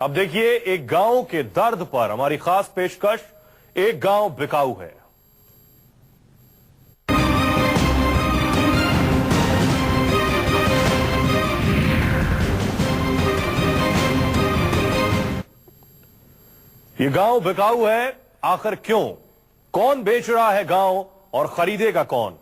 अब देखिए एक गांव के दर्द पर हमारी खास पेशकश, एक गांव बिकाऊ है। ये गांव बिकाऊ है, आखिर क्यों? कौन बेच रहा है गांव और खरीदेगा कौन?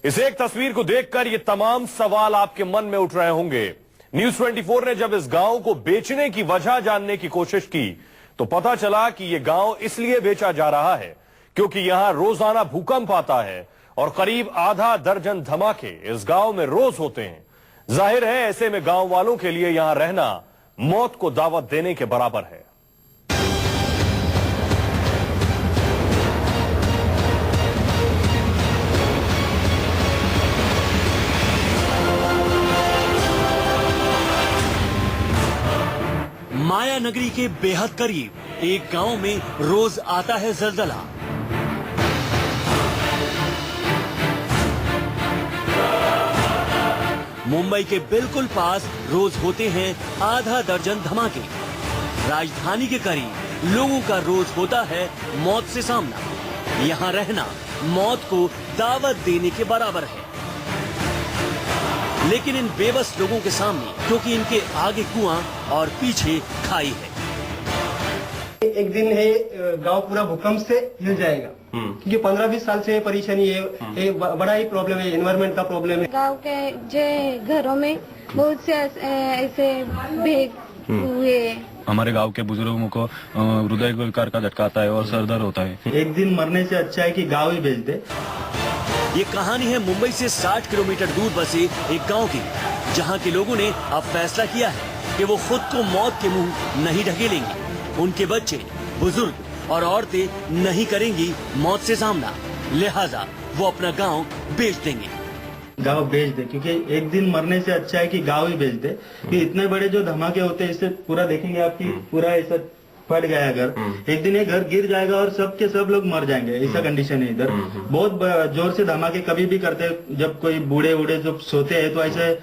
इस एक तस्वीर को देखकर ये तमाम सवाल आपके मन में उठ रहे होंगे। न्यूज 24 ने जब इस गांव को बेचने की वजह जानने की कोशिश की तो पता चला कि यह गांव इसलिए बेचा जा रहा है क्योंकि यहां रोजाना भूकंप आता है और करीब आधा दर्जन धमाके इस गांव में रोज होते हैं। जाहिर है ऐसे में गांव वालों के लिए यहां रहना मौत को दावत देने के बराबर है। माया नगरी के बेहद करीब एक गांव में रोज आता है जलजला। मुंबई के बिल्कुल पास रोज होते हैं आधा दर्जन धमाके। राजधानी के करीब लोगों का रोज होता है मौत से सामना। यहाँ रहना मौत को दावत देने के बराबर है। लेकिन इन बेबस लोगों के सामने, क्योंकि इनके आगे कुआं और पीछे खाई है। एक दिन है गांव पूरा भूकंप से हिल जाएगा क्योंकि 15-20 साल से परेशानी है। एक बड़ा ही प्रॉब्लम है, एनवायरमेंट का प्रॉब्लम है। गांव के जो घरों में बहुत से ऐसे भेग हुए। हमारे गांव के बुजुर्गों को हृदय विकार का झटका आता है और सर दर्द होता है। एक दिन मरने से अच्छा है कि गांव ही बेच दे। ये कहानी है मुंबई से 60 किलोमीटर दूर बसे एक गांव की, जहां के लोगों ने अब फैसला किया है कि वो खुद को मौत के मुंह नहीं ढकेलेंगे। उनके बच्चे, बुजुर्ग और औरतें नहीं करेंगी मौत से सामना, लिहाजा वो अपना गांव बेच देंगे। गांव बेच दे क्योंकि एक दिन मरने से अच्छा है कि गांव ही बेच दे। कि इतने बड़े जो धमाके होते हैं इससे पूरा देखेंगे आपकी पूरा ऐसा फट गया घर। एक दिन ये घर गिर जाएगा और सब के सब लोग मर जाएंगे, ऐसा कंडीशन है इधर। बहुत जोर से धमाके कभी भी करते हैं, जब कोई बूढ़े बूढ़े जब सोते हैं तो ऐसे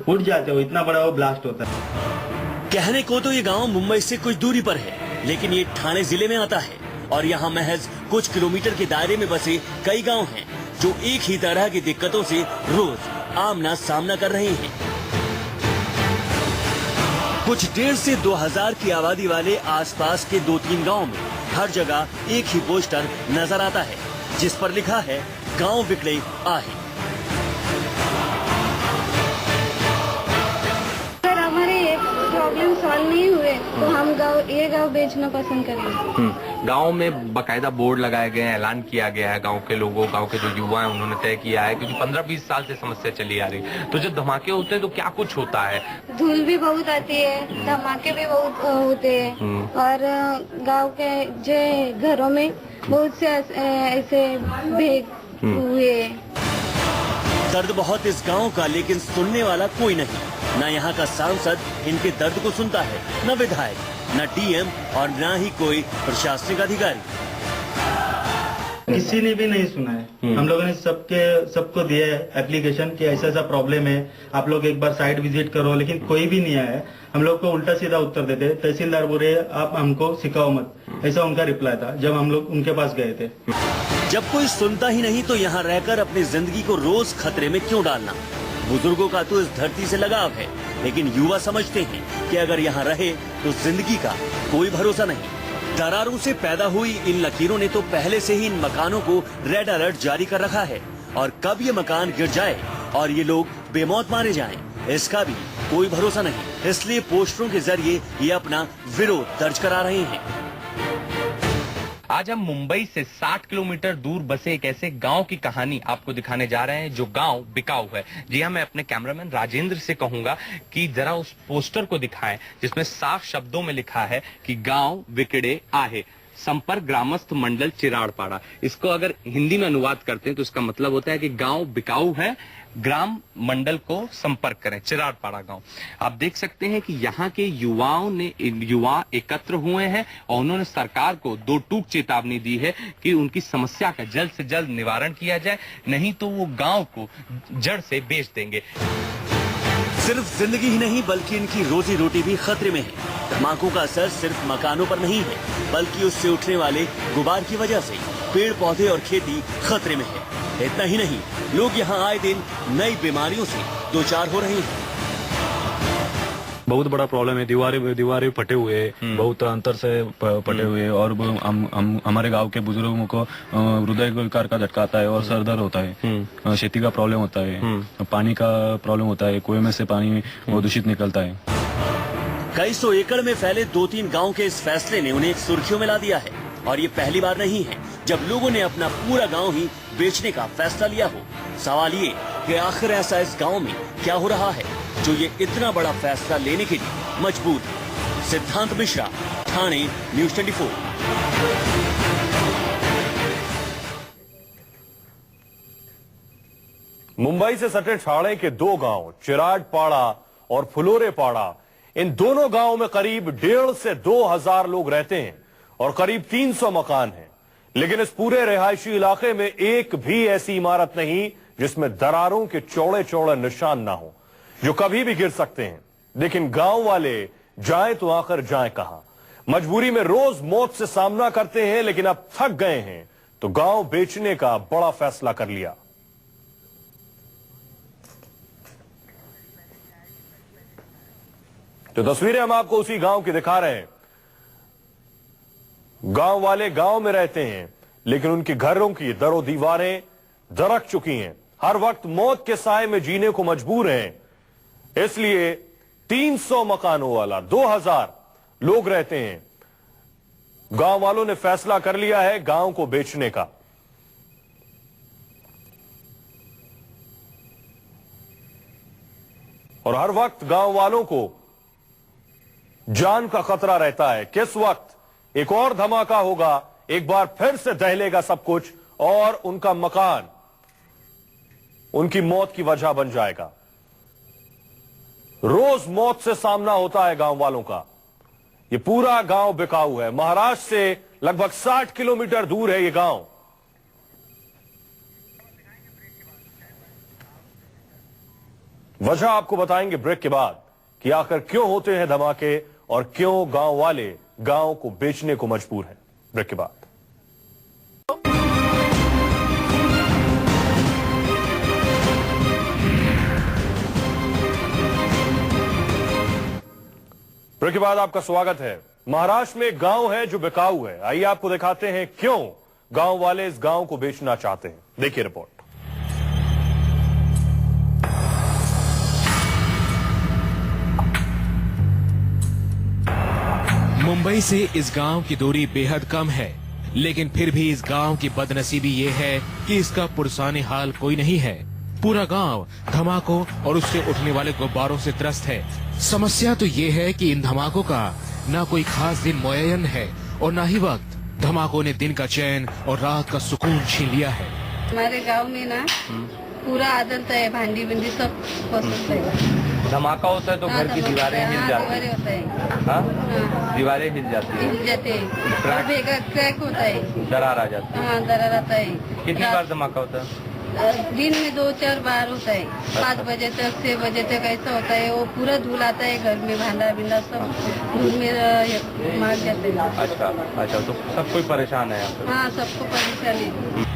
उठ जाते हो, इतना बड़ा वो ब्लास्ट होता है। कहने को तो ये गांव मुंबई से कुछ दूरी पर है, लेकिन ये ठाणे जिले में आता है और यहाँ महज कुछ किलोमीटर के दायरे में बसे कई गांव हैं जो एक ही तरह की दिक्कतों से रोज आमना सामना कर रहे हैं। कुछ 1,500 से 2,000 की आबादी वाले आसपास के 2-3 गांव में हर जगह एक ही पोस्टर नजर आता है जिस पर लिखा है गांव बिकड़े आहे। अगर हमारे ये प्रॉब्लम सॉल्व नहीं हुए तो हम ये गांव बेचना पसंद करेंगे। गांव में बकायदा बोर्ड लगाए गए हैं, ऐलान किया गया है। गांव के लोगों, गांव के जो युवा हैं उन्होंने तय किया है क्योंकि 15-20 साल से समस्या चली आ रही। तो जब धमाके होते हैं तो क्या कुछ होता है? धूल भी बहुत आती है, धमाके भी बहुत होते हैं और गांव के जो घरों में बहुत से ऐसे भेग हुए। दर्द बहुत इस गांव का, लेकिन सुनने वाला कोई नहीं। न यहाँ का सांसद इनके दर्द को सुनता है, न विधायक, न डीएम और न ही कोई प्रशासनिक अधिकारी। किसी ने भी नहीं सुना है। हम लोगों ने सबको दिया है एप्लीकेशन कि ऐसा ऐसा प्रॉब्लम है, आप लोग एक बार साइट विजिट करो, लेकिन कोई भी नहीं आया है। हम लोग को उल्टा सीधा उत्तर देते, तहसीलदार बोले आप हमको सिखाओ मत, ऐसा उनका रिप्लाई था जब हम लोग उनके पास गए थे। जब कोई सुनता ही नहीं तो यहाँ रहकर अपनी जिंदगी को रोज खतरे में क्यों डालना? बुजुर्गों का तो इस धरती से लगाव है, लेकिन युवा समझते हैं कि अगर यहाँ रहे तो जिंदगी का कोई भरोसा नहीं। दरारों से पैदा हुई इन लकीरों ने तो पहले से ही इन मकानों को रेड अलर्ट जारी कर रखा है और कब ये मकान गिर जाए और ये लोग बेमौत मारे जाएं, इसका भी कोई भरोसा नहीं। इसलिए पोस्टरों के जरिए ये अपना विरोध दर्ज करा रहे हैं। आज हम मुंबई से 60 किलोमीटर दूर बसे एक ऐसे गांव की कहानी आपको दिखाने जा रहे हैं जो गांव बिकाऊ है। जी हाँ, मैं अपने कैमरामैन राजेंद्र से कहूंगा कि जरा उस पोस्टर को दिखाएं जिसमें साफ शब्दों में लिखा है कि गांव बिकड़े आहे, संपर्क ग्रामस्थ मंडल चिराड़पाड़ा। इसको अगर हिंदी में अनुवाद करते हैं तो इसका मतलब होता है कि गांव बिकाऊ है, ग्राम मंडल को संपर्क करें, चिराड़पाड़ा गांव। आप देख सकते हैं कि यहाँ के युवा एकत्र हुए हैं और उन्होंने सरकार को 2 टूक चेतावनी दी है कि उनकी समस्या का जल्द से जल्द निवारण किया जाए, नहीं तो वो गांव को जड़ से बेच देंगे। सिर्फ जिंदगी ही नहीं बल्कि इनकी रोजी रोटी भी खतरे में है। धमाकों का असर सिर्फ मकानों पर नहीं है, बल्कि उससे उठने वाले गुबार की वजह से पेड़ पौधे और खेती खतरे में है। इतना ही नहीं, लोग यहाँ आए दिन नई बीमारियों से दो चार हो रहे हैं। बहुत बड़ा प्रॉब्लम है। दीवारें फटे हुए, बहुत अंतर से फटे हुए, और हमारे गांव के बुजुर्गों को हृदय विकार का झटका आता है और सर दर्द होता है। खेती का प्रॉब्लम होता है, पानी का प्रॉब्लम होता है, कुएं में से पानी वो दूषित निकलता है। कई सौ एकड़ में फैले 2-3 गांव के इस फैसले ने उन्हें सुर्खियों में ला दिया है। और ये पहली बार नहीं है जब लोगों ने अपना पूरा गांव ही बेचने का फैसला लिया हो। सवाल ये कि आखिर ऐसा इस गांव में क्या हो रहा है जो ये इतना बड़ा फैसला लेने के लिए मजबूर है। सिद्धांत मिश्रा, ठाणे, न्यूज़ 24। मुंबई से सटे ठाणे के 2 गांव चिराडपाड़ा और फुलोरेपाड़ा, इन दोनों गांवों में करीब 1,500 से 2,000 लोग रहते हैं और करीब 300 मकान हैं। लेकिन इस पूरे रिहायशी इलाके में एक भी ऐसी इमारत नहीं जिसमें दरारों के चौड़े चौड़े निशान ना हो, जो कभी भी गिर सकते हैं। लेकिन गांव वाले जाए तो आखिर जाए कहां? मजबूरी में रोज मौत से सामना करते हैं, लेकिन अब थक गए हैं तो गांव बेचने का बड़ा फैसला कर लिया। तो तस्वीरें हम आपको उसी गांव की दिखा रहे हैं। गांव वाले गांव में रहते हैं, लेकिन उनके घरों की दरो दीवारें दरक चुकी हैं। हर वक्त मौत के साए में जीने को मजबूर हैं। इसलिए 300 मकानों वाला 2,000 लोग रहते हैं। गांव वालों ने फैसला कर लिया है गांव को बेचने का। और हर वक्त गांव वालों को जान का खतरा रहता है। किस वक्त एक और धमाका होगा, एक बार फिर से दहलेगा सब कुछ और उनका मकान उनकी मौत की वजह बन जाएगा। रोज मौत से सामना होता है गांव वालों का। ये पूरा गांव बिकाऊ है। महाराष्ट्र से लगभग 60 किलोमीटर दूर है ये गांव। वजह आपको बताएंगे ब्रेक के बाद कि आखिर क्यों होते हैं धमाके और क्यों गांव वाले गांव को बेचने को मजबूर हैं। ब्रेक के बाद। ब्रेक के बाद आपका स्वागत है। महाराष्ट्र में एक गांव है जो बिकाऊ है। आइए आपको दिखाते हैं क्यों गांव वाले इस गांव को बेचना चाहते हैं। देखिए रिपोर्ट। मुंबई से इस गांव की दूरी बेहद कम है, लेकिन फिर भी इस गांव की बदनसीबी ये है कि इसका पुरसाने हाल कोई नहीं है। पूरा गांव धमाकों और उससे उठने वाले गुब्बारों से त्रस्त है। समस्या तो ये है कि इन धमाकों का ना कोई खास दिन मुय्यन है और ना ही वक्त। धमाकों ने दिन का चैन और रात का सुकून छीन लिया है। हमारे गांव में ना पूरा आदत है, भांडी बिंदी सब पसंद है। धमाका होता है तो घर की दीवारें हिल जाती हैं। होता है। हाँ? दीवारें हिल जाती हैं। हिल जाते हैं। भेगा क्रैक होता है। दरार आ जाती है। हाँ, दरार आता है। कितनी बार धमाका होता है? दिन में 2-4 बार होता है। 5 बजे तक 6 बजे तक ऐसा होता है। वो पूरा धूल आता है घर में, भांडा बिंदा सब धूल में मार जाते हैं। अच्छा, तो सब कोई परेशान है यहाँ पे? हाँ, सबको परेशानी है।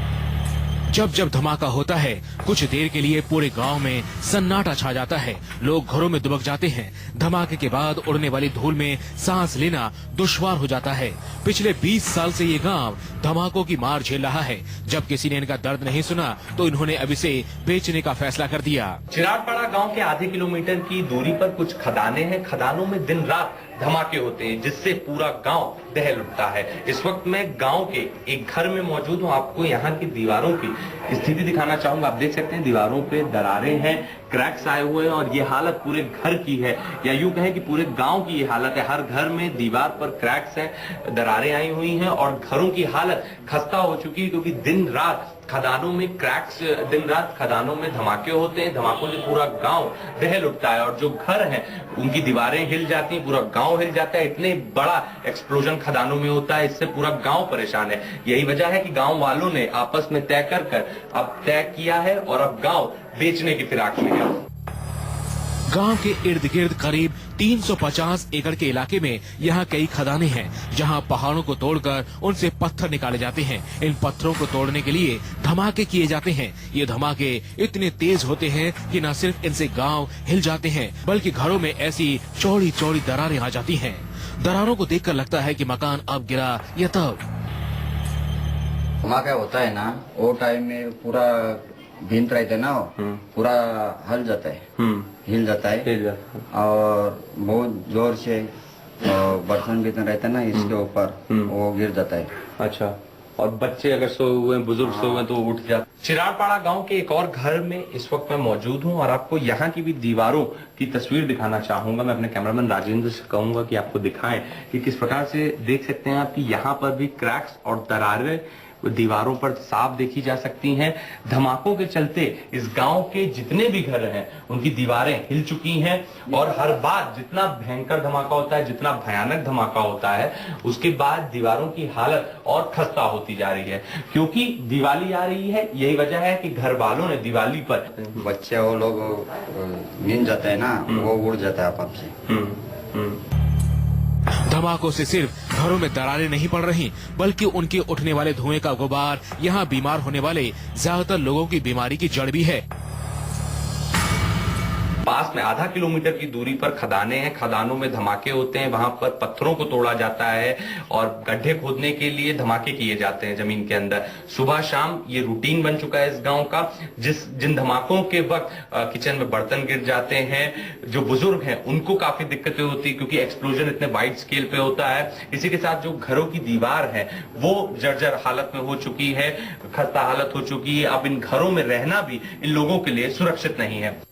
जब जब धमाका होता है कुछ देर के लिए पूरे गांव में सन्नाटा छा जाता है। लोग घरों में दुबक जाते हैं। धमाके के बाद उड़ने वाली धूल में सांस लेना दुश्वार हो जाता है। पिछले 20 साल से ये गांव धमाकों की मार झेल रहा है। जब किसी ने इनका दर्द नहीं सुना तो इन्होंने अब इसे बेचने का फैसला कर दिया। चिराडपाड़ा गांव के आधे किलोमीटर की दूरी पर कुछ खदानें हैं। खदानों में दिन रात धमाके होते हैं, जिससे पूरा गांव दहल उठता है। इस वक्त मैं गांव के एक घर में मौजूद हूं। आपको यहाँ की दीवारों की स्थिति दिखाना चाहूंगा। आप देख सकते हैं दीवारों पे दरारें हैं, क्रैक्स आए हुए हैं और ये हालत पूरे घर की है, या यूं कहें कि पूरे गांव की ये हालत है। हर घर में दीवार पर क्रैक्स हैं, दरारें आई हुई हैं और घरों की हालत खस्ता हो चुकी है, क्योंकि दिन रात खदानों में क्रैक्स, दिन रात खदानों में धमाके होते हैं। धमाकों से पूरा गांव दहल उठता है और जो घर हैं उनकी दीवारें हिल जाती हैं, पूरा गांव हिल जाता है। इतने बड़ा एक्सप्लोजन खदानों में होता है, इससे पूरा गांव परेशान है। यही वजह है कि गांव वालों ने आपस में तय कर अब तय किया है और अब गांव बेचने की फिराक में है। गांव के इर्द गिर्द करीब 350 एकड़ के इलाके में यहाँ कई खदानें हैं जहाँ पहाड़ों को तोड़कर उनसे पत्थर निकाले जाते हैं। इन पत्थरों को तोड़ने के लिए धमाके किए जाते हैं। ये धमाके इतने तेज होते हैं कि न सिर्फ इनसे गांव हिल जाते हैं बल्कि घरों में ऐसी चौड़ी चौड़ी दरारें आ जाती हैं। दरारों को देखकर लगता है कि मकान अब गिरा या तब। धमाका होता है ना, वो टाइम में पूरा भिन्न रहते ना, पूरा हिल जाता है और बहुत जोर से बर्तन भी रहता है ना इसके ऊपर, वो गिर जाता है। अच्छा, और बच्चे अगर सोए हुए हैं, बुजुर्ग सोए हुए हैं तो वो उठ जाते। चिरारपाड़ा गांव के एक और घर में इस वक्त मैं मौजूद हूं और आपको यहाँ की भी दीवारों की तस्वीर दिखाना चाहूंगा। मैं अपने कैमरामैन राजेंद्र से कहूंगा कि आपको दिखाएं कि किस प्रकार से देख सकते हैं आप कि यहाँ पर भी क्रैक्स और दरारें दीवारों पर साफ देखी जा सकती हैं। धमाकों के चलते इस गांव के जितने भी घर हैं उनकी दीवारें हिल चुकी हैं और हर बार जितना भयंकर धमाका होता है, जितना भयानक धमाका होता है, उसके बाद दीवारों की हालत और खस्ता होती जा रही है क्योंकि दिवाली आ रही है। यही वजह है कि घर वालों ने दिवाली पर बच्चे वो लोग नींद जाते हैं ना, वो उड़ जाता है आप से। धमाकों से सिर्फ घरों में दरारें नहीं पड़ रही बल्कि उनके उठने वाले धुएं का गुबार यहाँ बीमार होने वाले ज्यादातर लोगों की बीमारी की जड़ भी है। पास में आधा किलोमीटर की दूरी पर खदानें हैं, खदानों में धमाके होते हैं, वहां पर पत्थरों को तोड़ा जाता है और गड्ढे खोदने के लिए धमाके किए जाते हैं जमीन के अंदर। सुबह शाम ये रूटीन बन चुका है इस गांव का। जिन धमाकों के वक्त किचन में बर्तन गिर जाते हैं, जो बुजुर्ग हैं उनको काफी दिक्कतें होती है क्योंकि एक्सप्लोजन इतने वाइड स्केल पे होता है। इसी के साथ जो घरों की दीवार है वो जर्जर हालत में हो चुकी है, खस्ता हालत हो चुकी है। अब इन घरों में रहना भी इन लोगों के लिए सुरक्षित नहीं है।